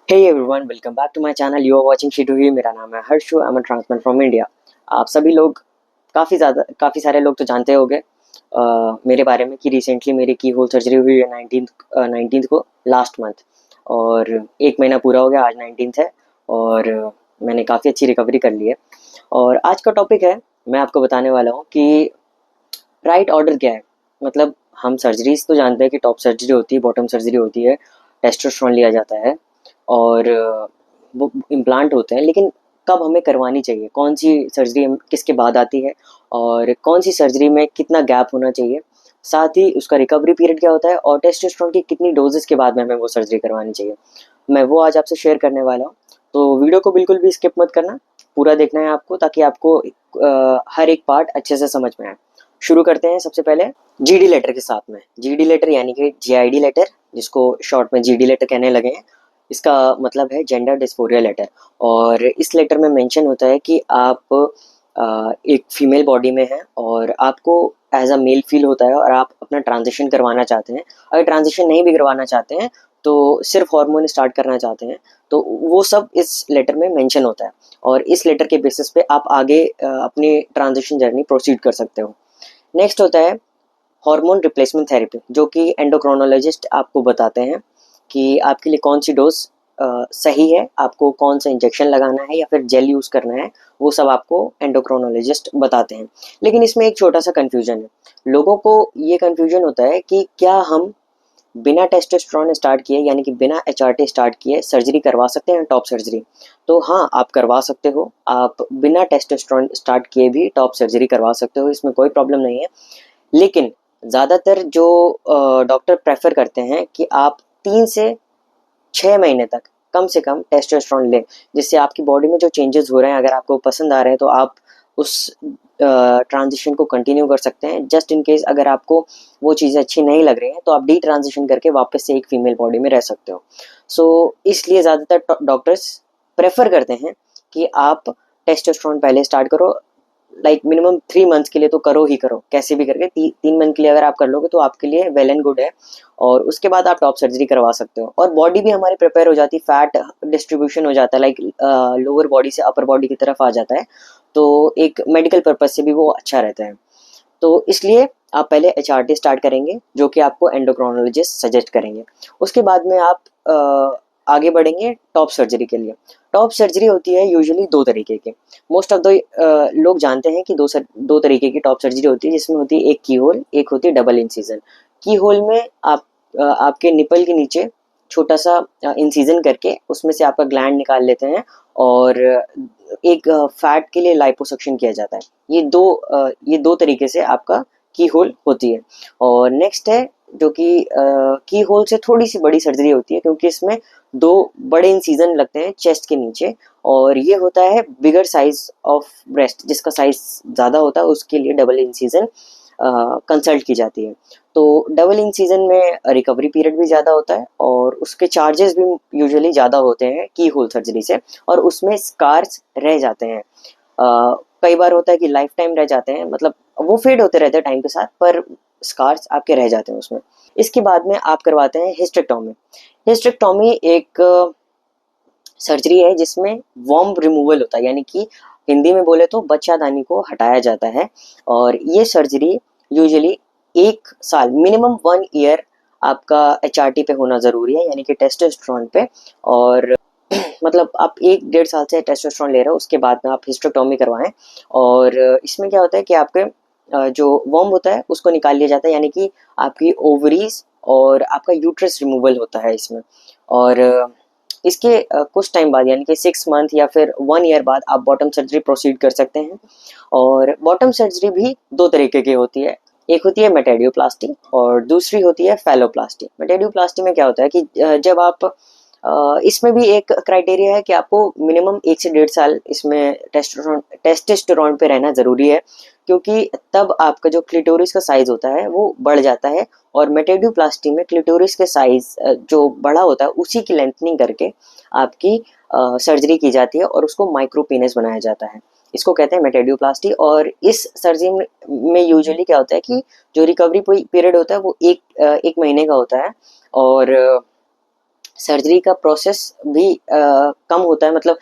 Hey everyone, welcome back to my channel. You are watching Shitu ही। मेरा नाम है Harshu. I am transplant from India. आप सभी लोग काफ़ी सारे लोग तो जानते होंगे मेरे बारे में कि रिसेंटली मेरी की होल सर्जरी हुई है 19th को, लास्ट मंथ। और एक महीना पूरा हो गया, आज 19th है। और मैंने काफ़ी अच्छी रिकवरी कर ली है। और आज का टॉपिक है, मैं आपको बताने वाला हूँ कि राइट ऑर्डर क्या है। मतलब हम सर्जरीज तो जानते हैं कि टॉप सर्जरी होती है, बॉटम सर्जरी होती है, टेस्टोस्टेरोन लिया जाता है और वो इम्प्लांट होते हैं। लेकिन कब हमें करवानी चाहिए, कौन सी सर्जरी किसके बाद आती है और कौन सी सर्जरी में कितना गैप होना चाहिए, साथ ही उसका रिकवरी पीरियड क्या होता है और टेस्टोस्टेरोन की कितनी डोजेस के बाद में हमें वो सर्जरी करवानी चाहिए, मैं वो आज आपसे शेयर करने वाला हूँ। तो वीडियो को बिल्कुल भी स्किप मत करना, पूरा देखना है आपको, ताकि आपको हर एक पार्ट अच्छे से समझ में आए। शुरू करते हैं सबसे पहले जीडी लेटर के साथ में। जीडी लेटर यानी कि जीआईडी लेटर, जिसको शॉर्ट में जीडी लेटर कहने लगे हैं। इसका मतलब है जेंडर डिस्फोरिया लेटर। और इस लेटर में मेंशन होता है कि आप एक फीमेल बॉडी में हैं और आपको एज अ मेल फील होता है और आप अपना ट्रांजिशन करवाना चाहते हैं। अगर ट्रांजिशन नहीं भी करवाना चाहते हैं तो सिर्फ हार्मोन स्टार्ट करना चाहते हैं, तो वो सब इस लेटर में मेंशन होता है। और इस लेटर के बेसिस पे आप आगे अपनी ट्रांजिशन जर्नी प्रोसीड कर सकते हो। नेक्स्ट होता है हार्मोन रिप्लेसमेंट थेरेपी, जो कि एंडोक्रोनोलॉजिस्ट आपको बताते हैं कि आपके लिए कौन सी डोज सही है, आपको कौन सा इंजेक्शन लगाना है या फिर जेल यूज़ करना है, वो सब आपको एंडोक्रोनोलॉजिस्ट बताते हैं। लेकिन इसमें एक छोटा सा कन्फ्यूजन है। लोगों को ये कन्फ्यूजन होता है कि क्या हम बिना टेस्टोस्टेरोन स्टार्ट किए, यानी कि बिना एचआरटी स्टार्ट किए सर्जरी करवा सकते हैं, टॉप सर्जरी। तो हाँ, आप करवा सकते हो। आप बिना टेस्टोस्टेरोन स्टार्ट किए भी टॉप सर्जरी करवा सकते हो, इसमें कोई प्रॉब्लम नहीं है। लेकिन ज़्यादातर जो डॉक्टर प्रेफर करते हैं कि आप 3 से 6 महीने तक कम से कम टेस्टोस्टेरोन लें, जिससे आपकी बॉडी में जो चेंजेस हो रहे हैं, अगर आपको पसंद आ रहे हैं तो आप उस ट्रांजिशन को कंटिन्यू कर सकते हैं। जस्ट इन केस अगर आपको वो चीज़ें अच्छी नहीं लग रही हैं तो आप डी ट्रांजिशन करके वापस से एक फीमेल बॉडी में रह सकते हो। इसलिए ज़्यादातर डॉक्टर्स प्रेफर करते हैं कि आप टेस्टोस्टेरोन पहले स्टार्ट करो। मिनिमम 3 मंथ्स के लिए तो करो ही करो, कैसे भी करके 3 मंथ के लिए अगर आप कर लोगे तो आपके लिए वेल एंड गुड है। और उसके बाद आप टॉप सर्जरी करवा सकते हो और बॉडी भी हमारी प्रिपेयर हो जाती, फैट डिस्ट्रीब्यूशन हो जाता है, लोअर बॉडी से अपर बॉडी की तरफ आ जाता है। तो एक मेडिकल पर्पज से भी वो अच्छा रहता है। तो इसलिए आप पहले एचआरटी स्टार्ट करेंगे, जो कि आपको एंडोक्रोनोलॉजिस्ट सजेस्ट करेंगे। उसके बाद में आप आगे बढ़ेंगे टॉप सर्जरी के लिए। टॉप सर्जरी होती है यूजुअली 2 तरीके की। मोस्ट ऑफ द लोग जानते हैं कि दो तरीके की टॉप सर्जरी होती है, जिसमें होती है एक की होल, एक होती है डबल इंसिजन। की होल में आप आपके निपल के नीचे छोटा सा इंसिजन करके उसमें से आपका ग्लैंड निकाल लेते हैं और एक फैट के लिए लाइपोसक्शन किया जाता है। ये दो तरीके से आपका की होल होती है। और नेक्स्ट है जो कि की होल से थोड़ी सी बड़ी सर्जरी होती है, क्योंकि इसमें 2 बड़े इंसिजन लगते हैं चेस्ट के नीचे। और ये होता है बिगर साइज ऑफ ब्रेस्ट, जिसका साइज ज़्यादा होता है उसके लिए डबल इंसिजन कंसल्ट की जाती है। तो डबल इंसिजन में रिकवरी पीरियड भी ज़्यादा होता है और उसके चार्जेस भी यूजुअली ज़्यादा होते हैं की होल सर्जरी से, और उसमें स्कार्स रह जाते हैं। कई बार होता है कि लाइफ टाइम रह जाते हैं, मतलब वो फेड होते रहते हैं टाइम के साथ, पर स्कार्स आपके रह जाते हैं उसमें। इसके बाद में आप करवाते हैं हिस्टेक्टोमी। हिस्टेक्टोमी एक सर्जरी है जिसमें वॉर्म रिमूवल होता है, यानी कि हिंदी में बोले तो बच्चादानी को हटाया जाता है। और ये सर्जरी यूजुअली 1 साल, मिनिमम 1 ईयर आपका एचआरटी पे होना ज़रूरी है, यानी कि टेस्टोस्टेरोन पे। और मतलब आप 1 डेढ़ साल से टेस्टोस्टेरोन ले रहे हो, उसके बाद में आप हिस्टेक्टोमी करवाएं। और इसमें क्या होता है कि आपके जो वॉर्म होता है उसको निकाल लिया जाता है, यानी कि आपकी ओवरीज और आपका यूट्रस रिमूवल होता है इसमें। और इसके कुछ टाइम बाद, यानी कि 6 मंथ या फिर 1 ईयर बाद, आप बॉटम सर्जरी प्रोसीड कर सकते हैं। और बॉटम सर्जरी भी 2 तरीके की होती है। एक होती है मेटेडियोप्लास्टी और दूसरी होती है फैलोप्लास्टी। मेटेडियोप्लास्टी में क्या होता है कि जब आप इसमें भी एक क्राइटेरिया है कि आपको मिनिमम 1 से 1.5 साल इसमें टेस्टोस्टेरोन पे रहना ज़रूरी है, क्योंकि तब आपका जो क्लिटोरिस का साइज़ होता है वो बढ़ जाता है। और मेटेडियोप्लास्टी में क्लिटोरिस के साइज़ जो बड़ा होता है उसी की लेंथनिंग करके आपकी सर्जरी की जाती है और उसको माइक्रो पेनिस बनाया जाता है। इसको कहते हैं मेटेडियोप्लास्टी। और इस सर्जरी में यूजुअली क्या होता है कि जो रिकवरी पीरियड होता है वो एक महीने का होता है। और सर्जरी का प्रोसेस भी कम होता है, मतलब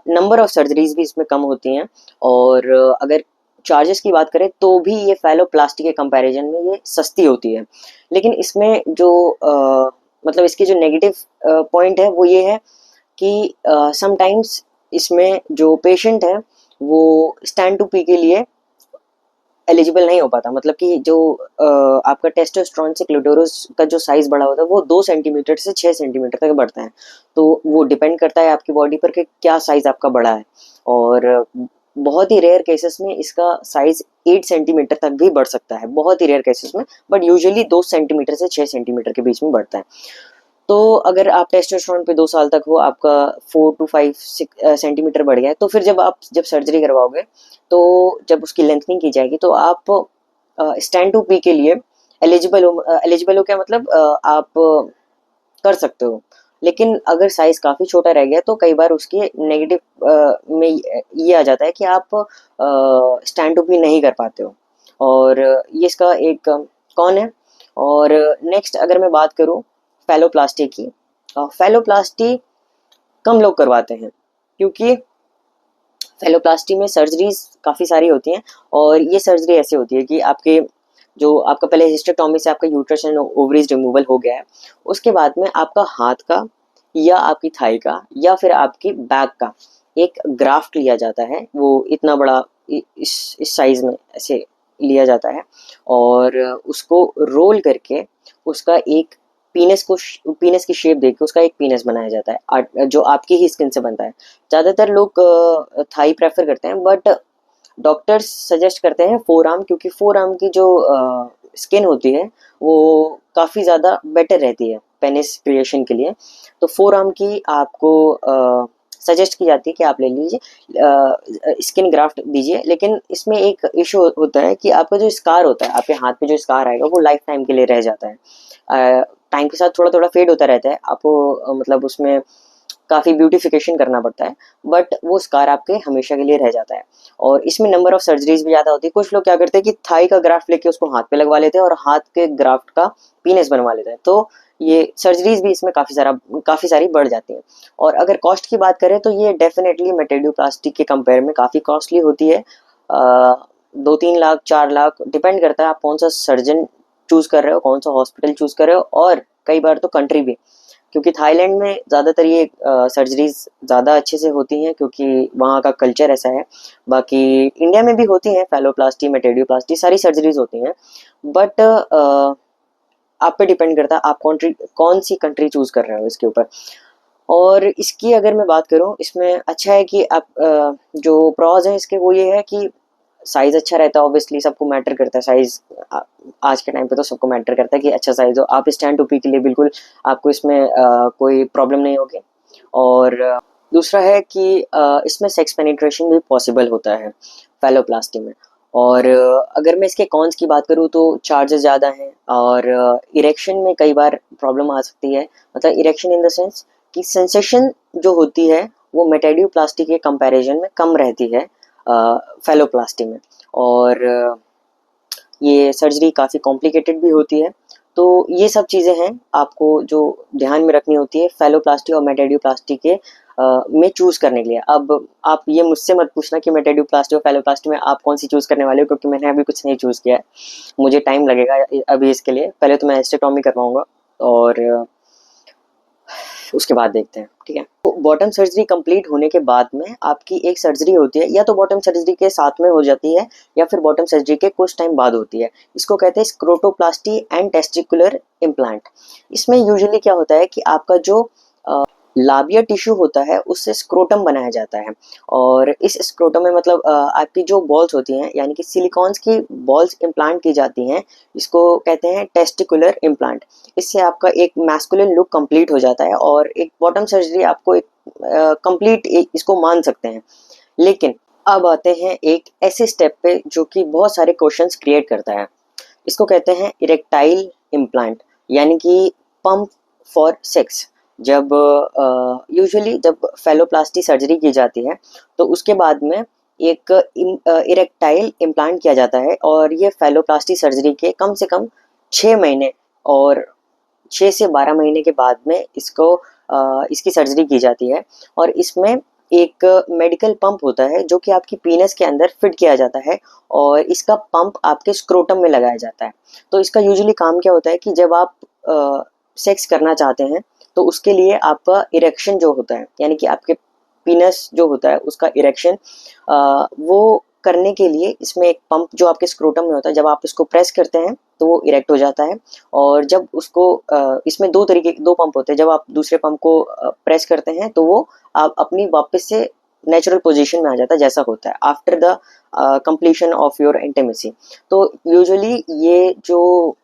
नंबर ऑफ सर्जरीज भी इसमें कम होती हैं। और अगर चार्जेस की बात करें तो भी ये फैलोप्लास्टी के कंपैरिजन में ये सस्ती होती है। लेकिन इसमें जो मतलब इसके जो नेगेटिव पॉइंट है वो ये है कि समटाइम्स इसमें जो पेशेंट है वो स्टैंड टू पी के लिए एलिजिबल नहीं हो पाता। मतलब कि जो आपका टेस्टोस्टेरोन से क्लिटोरस का जो साइज बड़ा होता है वो 2 सेंटीमीटर से 6 सेंटीमीटर तक बढ़ता है। तो वो डिपेंड करता है आपकी बॉडी पर कि क्या साइज आपका बड़ा है। और बहुत ही रेयर केसेस में इसका साइज 8 सेंटीमीटर तक भी बढ़ सकता है, बहुत ही रेयर केसेस में, बट यूजुअली 2 सेंटीमीटर से 6 सेंटीमीटर के बीच में बढ़ता है। तो अगर आप टेस्टोस्टेरोन पे 2 साल तक हो, आपका 4 to 5 सेंटीमीटर बढ़ गया है, तो फिर जब सर्जरी करवाओगे तो जब उसकी लेंथनिंग की जाएगी तो आप स्टैंड टू पी के लिए एलिजिबल हो क्या, मतलब आप कर सकते हो। लेकिन अगर साइज काफ़ी छोटा रह गया तो कई बार उसके नेगेटिव में ये आ जाता है कि आप स्टैंड टू पी नहीं कर पाते हो। और ये इसका एक कौन है। और नेक्स्ट अगर मैं बात करूँ फैलोप्लास्टी की, फैलोप्लास्टी कम लोग करवाते हैं क्योंकि फैलोप्लास्टी में सर्जरीज काफ़ी सारी होती हैं। और ये सर्जरी ऐसी होती है कि आपका पहले हिस्टेक्टोमी से आपका यूट्रस एंड ओवरीज रिमूवल हो गया है, उसके बाद में आपका हाथ का या आपकी थाई का या फिर आपकी बैक का एक ग्राफ्ट लिया जाता है। वो इतना बड़ा इस साइज में ऐसे लिया जाता है और उसको रोल करके उसका एक पीनस की शेप देके उसका एक पीनस बनाया जाता है, जो आपकी ही स्किन से बनता है। ज़्यादातर लोग थाई प्रेफर करते हैं, बट डॉक्टर्स सजेस्ट करते हैं फोर आर्म, क्योंकि फोर आर्म की जो स्किन होती है वो काफ़ी ज़्यादा बेटर रहती है पेनिस क्रिएशन के लिए। तो फोर आर्म की आपको सजेस्ट की जाती है कि आप ले लीजिए, स्किन ग्राफ्ट दीजिए। लेकिन इसमें एक इशू होता है कि आपका जो स्कार होता है, आपके हाथ पे जो स्कार आएगा वो लाइफ टाइम के लिए रह जाता है। टाइम के साथ थोड़ा थोड़ा फेड होता रहता है, आपको मतलब उसमें काफ़ी ब्यूटिफिकेशन करना पड़ता है, बट वो स्कार आपके हमेशा के लिए रह जाता है। और इसमें नंबर ऑफ सर्जरीज भी ज़्यादा होती है। कुछ लोग क्या करते हैं कि थाई का ग्राफ्ट लेके उसको हाथ पे लगवा लेते हैं और हाथ के ग्राफ्ट का पीनस बनवा लेते हैं। तो ये सर्जरीज भी इसमें काफ़ी सारी बढ़ जाती हैं। और अगर कॉस्ट की बात करें तो ये डेफिनेटली मेटेडियोप्लास्टी के कंपेयर में काफ़ी कॉस्टली होती है। 2-3 लाख 4 लाख डिपेंड करता है आप कौन सा सर्जन चूज़ कर रहे हो, कौन सा हॉस्पिटल चूज़ कर रहे हो, और कई बार तो कंट्री भी, क्योंकि थाईलैंड में ज़्यादातर ये सर्जरीज ज़्यादा अच्छे से होती हैं क्योंकि वहाँ का कल्चर ऐसा है। बाकी इंडिया में भी होती हैं फैलोप्लास्टी मेटेडियोप्लास्टी, सारी सर्जरीज होती हैं, बट आप पे डिपेंड करता है आप कौन सी कंट्री चूज़ कर रहे हो इसके ऊपर। और इसकी अगर मैं बात करूँ, इसमें अच्छा है कि आप जो प्रॉज हैं इसके वो ये है कि साइज़ अच्छा रहता है। ऑब्वियसली सबको मैटर करता है साइज़, आज के टाइम पे तो सबको मैटर करता है कि अच्छा साइज़ हो। आप स्टैंड टू पी के लिए बिल्कुल आपको इसमें कोई प्रॉब्लम नहीं होगी। और दूसरा है कि इसमें सेक्स पेनिट्रेशन भी पॉसिबल होता है फैलोप्लास्टी में। और अगर मैं इसके कॉन्स की बात करूँ तो चार्जेस ज़्यादा हैं और इरेक्शन में कई बार प्रॉब्लम आ सकती है। मतलब इरेक्शन इन द सेंस कि सेंसेशन जो होती है वो मेटेडियोप्लास्टी के कंपैरिजन में कम रहती है फैलोप्लास्टी में। और ये सर्जरी काफ़ी कॉम्प्लिकेटेड भी होती है। तो ये सब चीज़ें हैं आपको जो ध्यान में रखनी होती है फैलोप्लास्टी और मेटेडियोप्लास्टी के में चूज़ करने के लिए। अब आप ये मुझसे मत पूछना कि मेटेडियोप्लास्टी और फैलोप्लास्टी में आप कौन सी चूज़ करने वाले हो, क्योंकि मैंने अभी कुछ नहीं चूज़ किया है। मुझे टाइम लगेगा अभी इसके लिए। पहले तो मैं हिस्टेक्टोमी करवाऊँगा और उसके बाद देखते हैं, ठीक है। तो बॉटम सर्जरी कंप्लीट होने के बाद में आपकी एक सर्जरी होती है, या तो बॉटम सर्जरी के साथ में हो जाती है या फिर बॉटम सर्जरी के कुछ टाइम बाद होती है। इसको कहते हैं स्क्रोटोप्लास्टी एंड टेस्टिकुलर इम्प्लांट। इसमें यूजुअली क्या होता है कि आपका जो लाबिया टिश्यू होता है उससे स्क्रोटम बनाया जाता है। और इस स्क्रोटम में मतलब आपकी जो बॉल्स होती हैं, यानी कि सिलिकॉन्स की बॉल्स इम्प्लांट की जाती हैं। इसको कहते हैं टेस्टिकुलर इम्प्लांट। इससे आपका एक मैस्कुलिन लुक कंप्लीट हो जाता है और एक बॉटम सर्जरी आपको एक कंप्लीट इसको मान सकते हैं। लेकिन अब आते हैं एक ऐसे स्टेप पे जो कि बहुत सारे क्वेश्चंस क्रिएट करता है। इसको कहते हैं इरेक्टाइल इम्प्लांट, यानी कि पंप फॉर सेक्स। जब यूजुअली जब फैलोप्लास्टी सर्जरी की जाती है तो उसके बाद में एक इरेक्टाइल इम्प्लांट किया जाता है। और ये फैलोप्लास्टी सर्जरी के कम से कम 6 महीने और 6 से 12 महीने के बाद में इसको इसकी सर्जरी की जाती है। और इसमें एक मेडिकल पंप होता है जो कि आपकी पीनस के अंदर फिट किया जाता है और इसका पंप आपके स्क्रोटम में लगाया जाता है। तो इसका यूजुअली काम क्या होता है कि जब आप सेक्स करना चाहते हैं तो उसके लिए आपका इरेक्शन जो होता है, यानी कि आपके पीनस जो होता है उसका इरेक्शन, वो करने के लिए इसमें एक पंप जो आपके स्क्रोटम में होता है, जब आप इसको प्रेस करते हैं तो वो इरेक्ट हो जाता है। और जब उसको इसमें दो पंप होते हैं, जब आप दूसरे पंप को प्रेस करते हैं तो वो आप अपनी वापस से नेचुरल पोजीशन में आ जाता है जैसा होता है after the completion of your intimacy. तो यूजुअली ये जो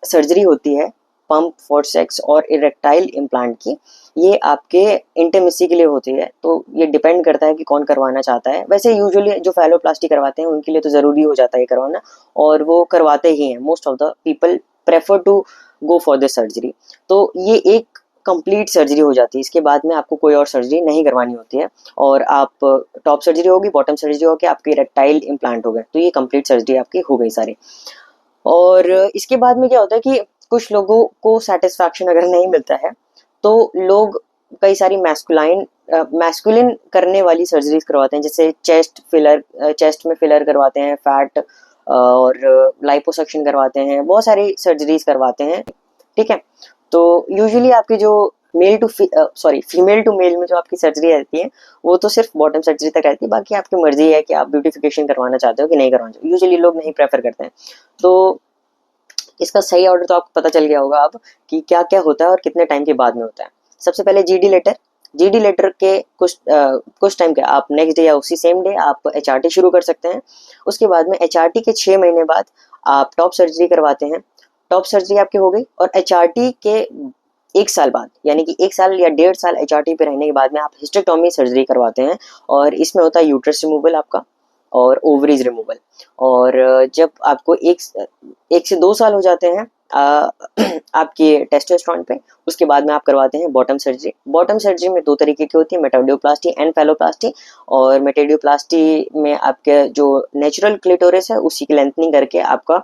सर्जरी होती है पंप फॉर सेक्स और इरेक्टाइल इम्प्लांट की, ये आपके इंटीमेसी के लिए होती है। तो ये डिपेंड करता है कि कौन करवाना चाहता है। वैसे यूजुअली जो फैलोप्लास्टी करवाते हैं उनके लिए तो ज़रूरी हो जाता है करवाना, और वो करवाते ही हैं। Most of the people prefer to go for this surgery. तो ये एक कंप्लीट सर्जरी हो जाती है, इसके बाद में आपको कोई और सर्जरी नहीं करवानी होती है। और आप टॉप सर्जरी होगी, बॉटम सर्जरी होगी, आपके इरेक्टाइल इम्प्लांट हो गए, तो ये कंप्लीट सर्जरी आपकी हो गई सारी। और इसके बाद में क्या होता है कि कुछ लोगों को सेटिस्फैक्शन अगर नहीं मिलता है तो लोग कई सारी मैस्कुलिन करने वाली सर्जरीज करवाते हैं, जैसे चेस्ट में फिलर करवाते हैं, फैट और लाइपोसक्शन करवाते हैं, बहुत सारी सर्जरीज करवाते हैं। ठीक है, तो यूजुअली आपकी जो फीमेल टू मेल में जो आपकी सर्जरी रहती है वो तो सिर्फ बॉटम सर्जरी तक रहती है। बाकी आपकी मर्जी है कि आप ब्यूटिफिकेशन करवाना चाहते हो कि नहीं करवाना चाहते। यूजुअली लोग नहीं प्रेफर करते हैं। तो इसका सही ऑर्डर तो आपको पता चल गया होगा अब कि क्या क्या होता है और कितने टाइम के बाद में होता है। सबसे पहले जीडी लेटर के कुछ टाइम के आप नेक्स्ट डे या उसी सेम डे आप एचआरटी शुरू कर सकते हैं। उसके बाद में एचआरटी के 6 महीने बाद आप टॉप सर्जरी करवाते हैं। टॉप सर्जरी आपकी हो गई और एचआरटी के 1 साल बाद, यानी कि 1 साल या 1.5 साल एचआरटी पे रहने के बाद में आप हिस्टेक्टोमी सर्जरी करवाते हैं। और इसमें होता है यूट्रस रिमूवल आपका और ओवरीज रिमूवल। और जब आपको 1 से 2 साल हो जाते हैं आपके टेस्टोस्टेरोन पे, उसके बाद में आप करवाते हैं बॉटम सर्जरी। बॉटम सर्जरी में 2 तरीके की होती है, मेटाडियोप्लास्टी एंड फैलोप्लास्टी। और मेटाडियोप्लास्टी में आपके जो नेचुरल क्लिटोरिस है उसी की लेंथनिंग करके आपका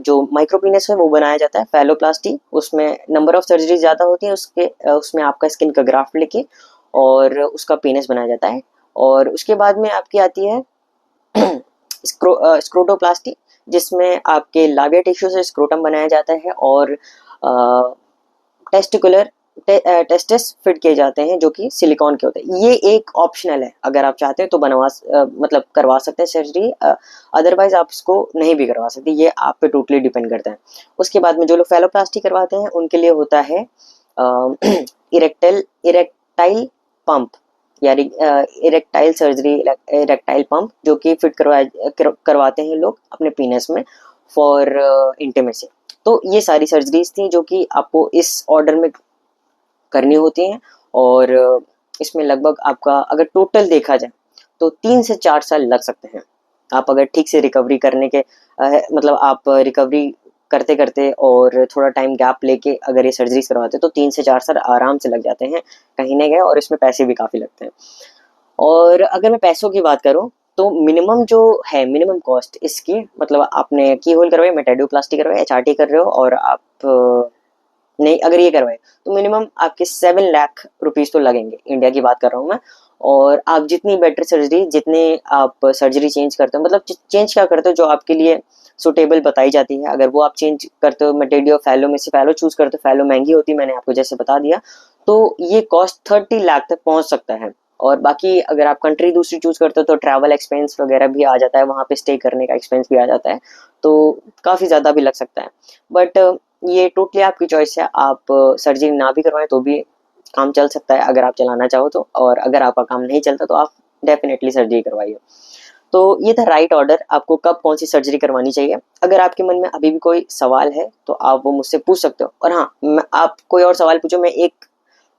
जो माइक्रोपीनस है वो बनाया जाता है। फैलोप्लास्टी उसमें नंबर ऑफ सर्जरी ज़्यादा होती है, उसमें आपका स्किन का ग्राफ्ट लेके और उसका पीनस बनाया जाता है। और उसके बाद में आपकी आती है स्क्रोटोप्लास्टी, जिसमें आपके लाबिया टिश्यू से स्क्रोटम बनाया जाता है और टेस्टिस फिट किए जाते हैं जो कि सिलिकॉन के होते हैं। ये एक ऑप्शनल है, अगर आप चाहते हैं तो मतलब करवा सकते हैं सर्जरी, अदरवाइज आप इसको नहीं भी करवा सकते, ये आप पे टोटली डिपेंड करता है। उसके बाद में जो लोग फैलोप्लास्टी करवाते हैं उनके लिए होता है इरेक्टाइल पंप या इरेक्टाइल सर्जरी, इरेक्टाइल पंप, जो कि फिट करवाते हैं लोग अपने पीनस में फॉर इंटीमेसी। तो ये सारी सर्जरीज थी जो कि आपको इस ऑर्डर में करनी होती हैं। और इसमें लगभग आपका अगर टोटल देखा जाए तो 3 से 4 साल लग सकते हैं। आप अगर ठीक से रिकवरी करने के मतलब आप रिकवरी करते करते और थोड़ा टाइम गैप लेके अगर ये सर्जरी करवाते हैं तो 3 से 4 साल आराम से लग जाते हैं कहीं ना कहीं, और इसमें पैसे भी काफ़ी लगते हैं। और अगर मैं पैसों की बात करूं तो मिनिमम जो है, मिनिमम कॉस्ट इसकी, मतलब आपने की होल करवाई, मेटाडियोप्लास्टी करवाई, एचआरटी कर रहे हो और आप नहीं अगर ये करवाए तो मिनिमम आपके 7 लाख रुपीज़ तो लगेंगे, इंडिया की बात कर रहा हूँ मैं। और आप जितनी बेटर सर्जरी, जितने आप सर्जरी चेंज करते हो, मतलब चेंज क्या करते हो जो आपके लिए सुटेबल बताई जाती है, अगर वो आप चेंज करते हो, मेटेडियो फैलो में से फैलो चूज करते हो, फैलो महंगी होती है मैंने आपको जैसे बता दिया, तो ये कॉस्ट 30 लाख तक पहुंच सकता है। और बाकी अगर आप कंट्री दूसरी चूज करते हो तो ट्रैवल एक्सपेंस वगैरह भी आ जाता है, वहाँ पे स्टे करने का एक्सपेंस भी आ जाता है, तो काफ़ी ज़्यादा भी लग सकता है। बट ये टोटली आपकी चॉइस है, आप सर्जरी ना भी करवाएं तो भी काम चल सकता है अगर आप चलाना चाहो तो, और अगर आपका काम नहीं चलता तो आप डेफिनेटली सर्जरी करवाइए। तो ये था राइट ऑर्डर, आपको कब कौन सी सर्जरी करवानी चाहिए। अगर आपके मन में अभी भी कोई सवाल है तो आप वो मुझसे पूछ सकते हो। और हाँ, आप कोई और सवाल पूछो, मैं एक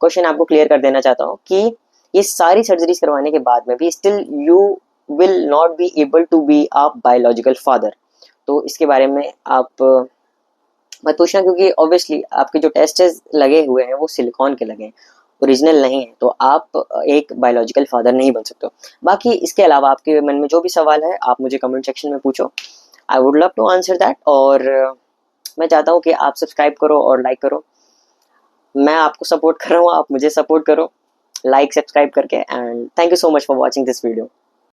क्वेश्चन आपको क्लियर कर देना चाहता हूँ कि ये सारी सर्जरीज करवाने के बाद में भी still you will not be able to be a biological father. तो इसके बारे में आप मत पूछना, क्योंकि ऑब्वियसली आपके जो टेस्ट लगे हुए हैं वो सिलिकॉन के लगे हैं, ओरिजिनल नहीं है, तो आप एक बायोलॉजिकल फादर नहीं बन सकते हो। बाकी इसके अलावा आपके मन में जो भी सवाल है आप मुझे कमेंट सेक्शन में पूछो, I would love to answer that. और मैं चाहता हूँ कि आप सब्सक्राइब करो और लाइक करो। मैं आपको सपोर्ट कर रहा हूँ, आप मुझे सपोर्ट करो लाइक सब्सक्राइब करके। And thank you so much for watching this video.